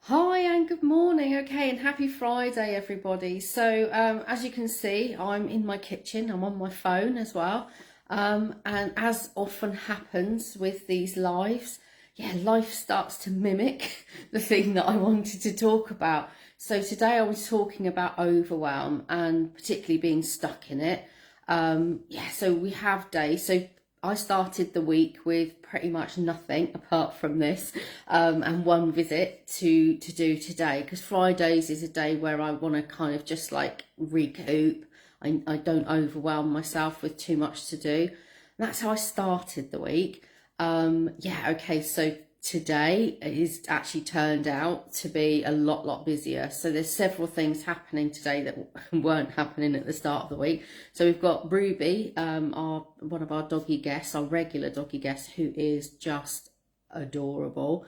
Hi and good morning. Okay, and happy Friday, everybody. So, as you can see, I'm in my kitchen. I'm on my phone as well. And as often happens with these lives, yeah, life starts to mimic the thing that I wanted to talk about. So today I was talking about overwhelm and particularly being stuck in it. Yeah, so we have days. So I started the week with pretty much nothing apart from this, and one visit to do today, because Fridays is a day where I want to kind of just like recoup. I don't overwhelm myself with too much to do. And that's how I started the week. Yeah, okay, so today is actually turned out to be a lot busier. So there's several things happening today that weren't happening at the start of the week. So we've got Ruby, our one of our doggy guests, our regular doggy guest, who is just adorable.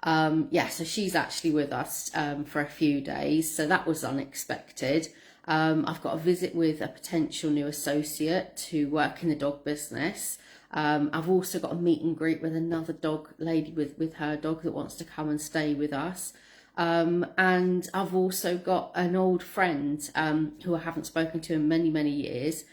Yeah, so she's actually with us for a few days, so that was unexpected. I've got a visit with a potential new associate to work in the dog business. I've also got a meet and greet with another dog lady with her dog that wants to come and stay with us. And I've also got an old friend who I haven't spoken to in many years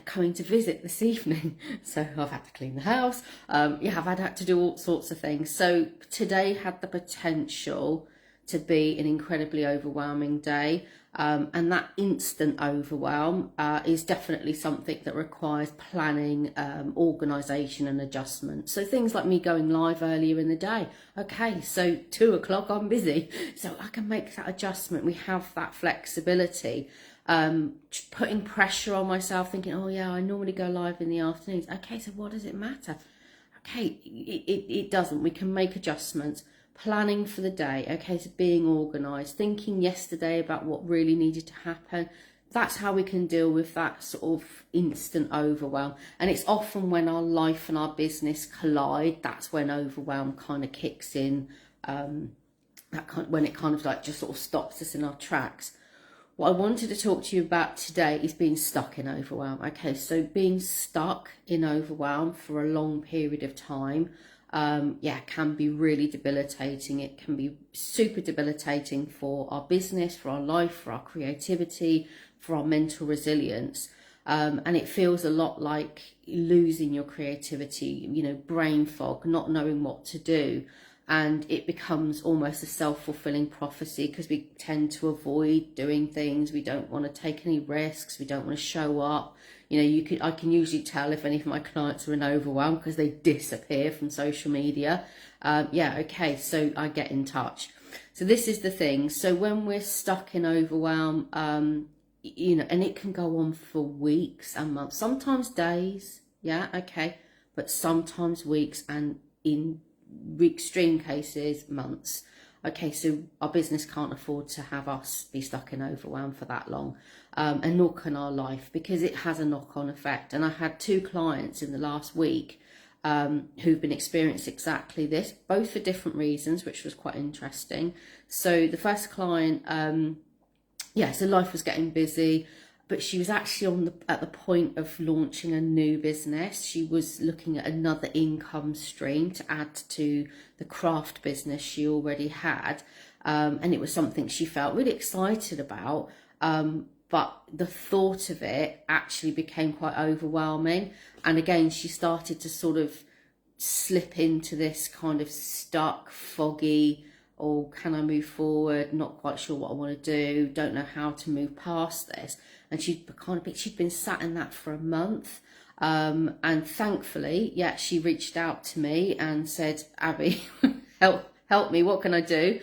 coming to visit this evening. So I've had to clean the house. Yeah, I've had to do all sorts of things. So today had the potential to be an incredibly overwhelming day. And that instant overwhelm is definitely something that requires planning, organisation and adjustment. So things like me going live earlier in the day. Okay, so 2 o'clock I'm busy. So I can make that adjustment. We have that flexibility. Putting pressure on myself, thinking, oh yeah, I normally go live in the afternoons. Okay, so what does it matter? Okay, it doesn't. We can make adjustments. Planning for the day. Okay, so being organised, thinking yesterday about what really needed to happen. That's how we can deal with that sort of instant overwhelm. And it's often when our life and our business collide, that's when overwhelm kind of kicks in. When it kind of like just sort of stops us in our tracks. What I wanted to talk to you about today is being stuck in overwhelm. Okay, so being stuck in overwhelm for a long period of time, yeah, can be really debilitating. It can be super debilitating for our business, for our life, for our creativity, for our mental resilience. And it feels a lot like losing your creativity, brain fog, not knowing what to do. And it becomes almost a self-fulfilling prophecy because we tend to avoid doing things. We don't want to take any risks. We don't want to show up. I can usually tell if any of my clients are in overwhelm because they disappear from social media. Yeah, okay, so I get in touch. So this is the thing. So when we're stuck in overwhelm, and it can go on for weeks and months, sometimes days, yeah, okay, but sometimes weeks, and in extreme cases, months. Okay, so our business can't afford to have us be stuck in overwhelm for that long, and nor can our life, because it has a knock-on effect. And I had two clients in the last week who've been experiencing exactly this, both for different reasons, which was quite interesting. So the first client, yeah, so life was getting busy, but she was actually at the point of launching a new business. She was looking at another income stream to add to the craft business she already had, and it was something she felt really excited about. But the thought of it actually became quite overwhelming, and again, she started to sort of slip into this kind of stuck, foggy, or can I move forward? Not quite sure what I want to do. Don't know how to move past this. And she'd been sat in that for a month. And thankfully, yeah, she reached out to me and said, Abbie, help me. What can I do?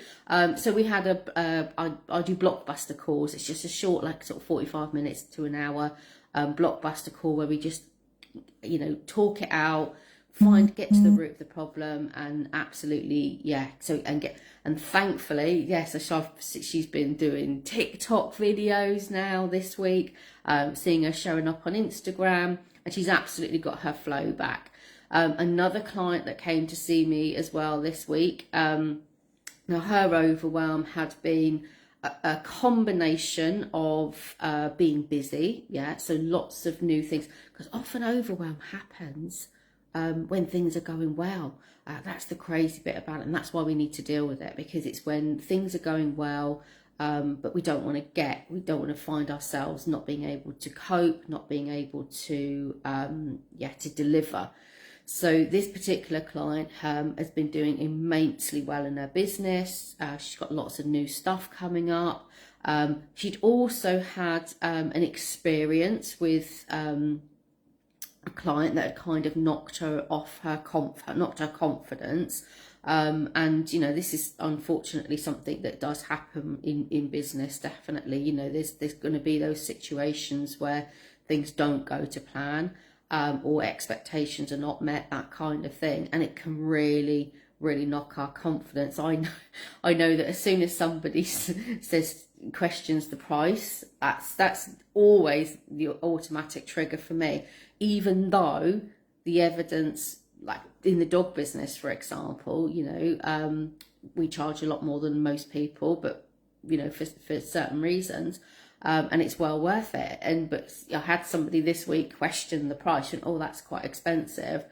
So we had I do blockbuster calls. It's just a short, like sort of 45 minutes to an hour blockbuster call where we just, talk it out, get to the root of the problem, and absolutely, yeah, and thankfully, yes, so she's been doing TikTok videos now this week, seeing her showing up on Instagram, and she's absolutely got her flow back. Another client that came to see me as well this week, now her overwhelm had been a combination of being busy, yeah, so lots of new things, because often overwhelm happens when things are going well. That's the crazy bit about it, and that's why we need to deal with it, because it's when things are going well, but we don't want to find ourselves not being able to cope, not being able to to deliver. So this particular client has been doing immensely well in her business. She's got lots of new stuff coming up. She'd also had an experience with a client that had kind of knocked her off knocked her confidence. And you know, this is unfortunately something that does happen in business. Definitely, you know, there's going to be those situations where things don't go to plan, or expectations are not met, that kind of thing, and it can really knock our confidence. I know that as soon as somebody questions the price, that's always the automatic trigger for me, even though the evidence, like in the dog business, for example, you know, we charge a lot more than most people, but you know, for certain reasons, and it's well worth it. But I had somebody this week question the price, and oh, that's quite expensive.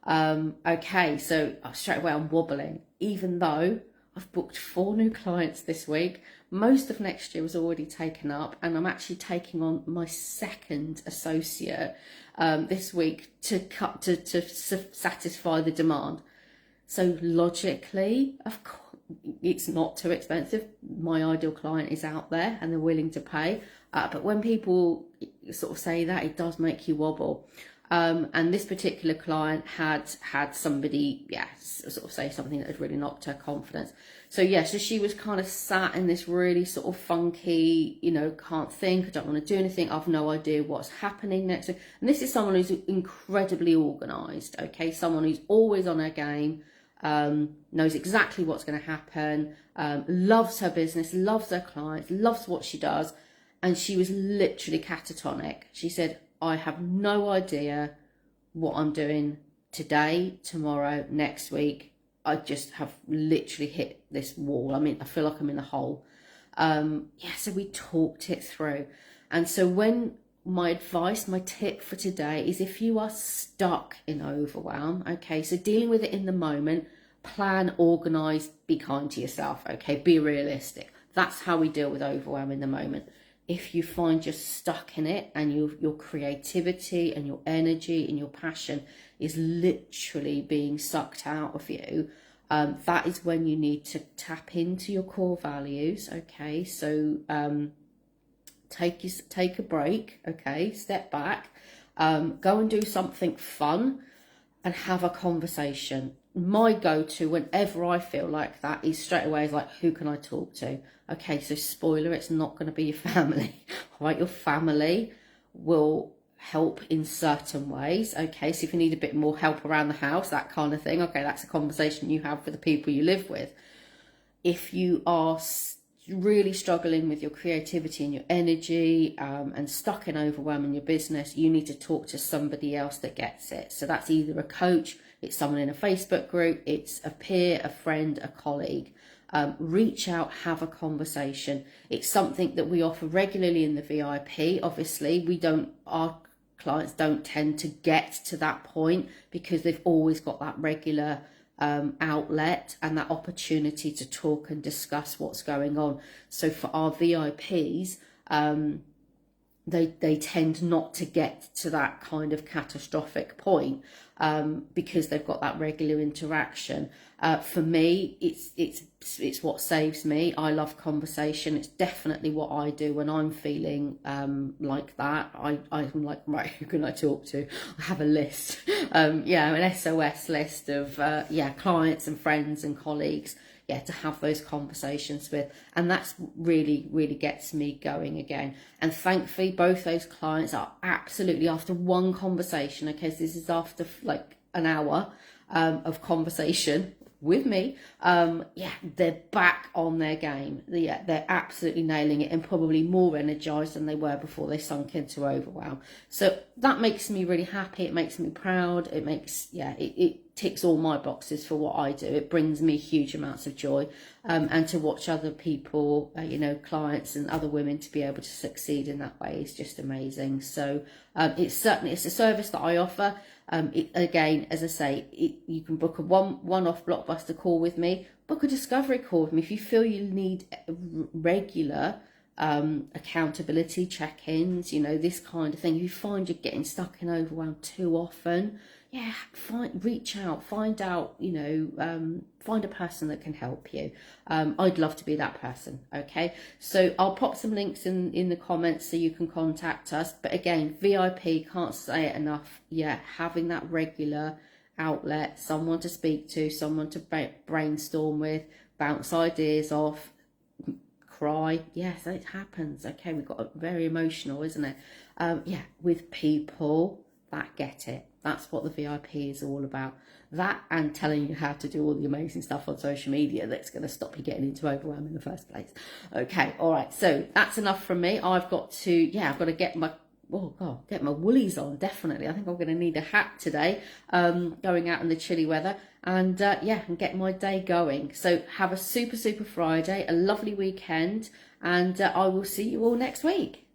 Okay, so straight away I'm wobbling, even though I've booked 4 new clients this week. Most of next year was already taken up, and I'm actually taking on my 2nd associate this week to satisfy the demand. So logically, of course, it's not too expensive. My ideal client is out there and they're willing to pay. But when people sort of say that, it does make you wobble. And this particular client had somebody, sort of say something that had really knocked her confidence. So so she was kind of sat in this really sort of funky, you know, can't think, I don't want to do anything, I've no idea what's happening next. And this is someone who's incredibly organised, okay, someone who's always on her game, knows exactly what's going to happen, loves her business, loves her clients, loves what she does. And she was literally catatonic. She said, I have no idea what I'm doing today, tomorrow, next week. I just have literally hit this wall. I mean, I feel like I'm in a hole. So we talked it through. And so my tip for today is, if you are stuck in overwhelm, okay, so dealing with it in the moment, plan, organise, be kind to yourself, okay, be realistic. That's how we deal with overwhelm in the moment. If you find you're stuck in it and your creativity and your energy and your passion is literally being sucked out of you, that is when you need to tap into your core values, okay? So take a break, okay? Step back, go and do something fun and have a conversation. My go-to whenever I feel like that is straight away is like, who can I talk to? Okay, so spoiler, it's not going to be your family, right? Your family will help in certain ways, okay? So if you need a bit more help around the house, that kind of thing, okay, that's a conversation you have with the people you live with. If you are really struggling with your creativity and your energy, and stuck in overwhelm in your business, you need to talk to somebody else that gets it. So that's either a coach, it's someone in a Facebook group, it's a peer, a friend, a colleague. Reach out, have a conversation. It's something that we offer regularly in the VIP. Obviously, our clients don't tend to get to that point because they've always got that regular outlet and that opportunity to talk and discuss what's going on. So for our VIPs, they tend not to get to that kind of catastrophic point, because they've got that regular interaction. For me, it's what saves me. I love conversation. It's definitely what I do when I'm feeling like that. I'm like, right, who can I talk to? I have a list, an SOS list of clients and friends and colleagues, to have those conversations with. And that's really gets me going again. And thankfully, both those clients are absolutely, after one conversation, okay, so this is after like an hour of conversation with me, they're back on their game. They're absolutely nailing it and probably more energized than they were before they sunk into overwhelm. So that makes me really happy. It makes me proud. It makes, it ticks all my boxes for what I do. It brings me huge amounts of joy, and to watch other people, clients and other women, to be able to succeed in that way is just amazing. So it's a service that I offer. Again, as I say, you can book a one-off blockbuster call with me, book a discovery call with me if you feel you need regular accountability check-ins, you know, this kind of thing. If you find you're getting stuck in overwhelm too often, yeah, reach out, find out, you know, find a person that can help you. I'd love to be that person. Okay, so I'll pop some links in the comments so you can contact us. But again, VIP, can't say it enough. Yeah, having that regular outlet, someone to speak to, someone to brainstorm with, bounce ideas off, cry. Yes, it happens. Okay, we've got very emotional, isn't it? Yeah, with people that get it. That's what the VIP is all about. That and telling you how to do all the amazing stuff on social media that's going to stop you getting into overwhelm in the first place. Okay, all right. So that's enough from me. I've got to get my get my woolies on, definitely. I think I'm going to need a hat today, going out in the chilly weather, and and get my day going. So have a super Friday, a lovely weekend, and I will see you all next week.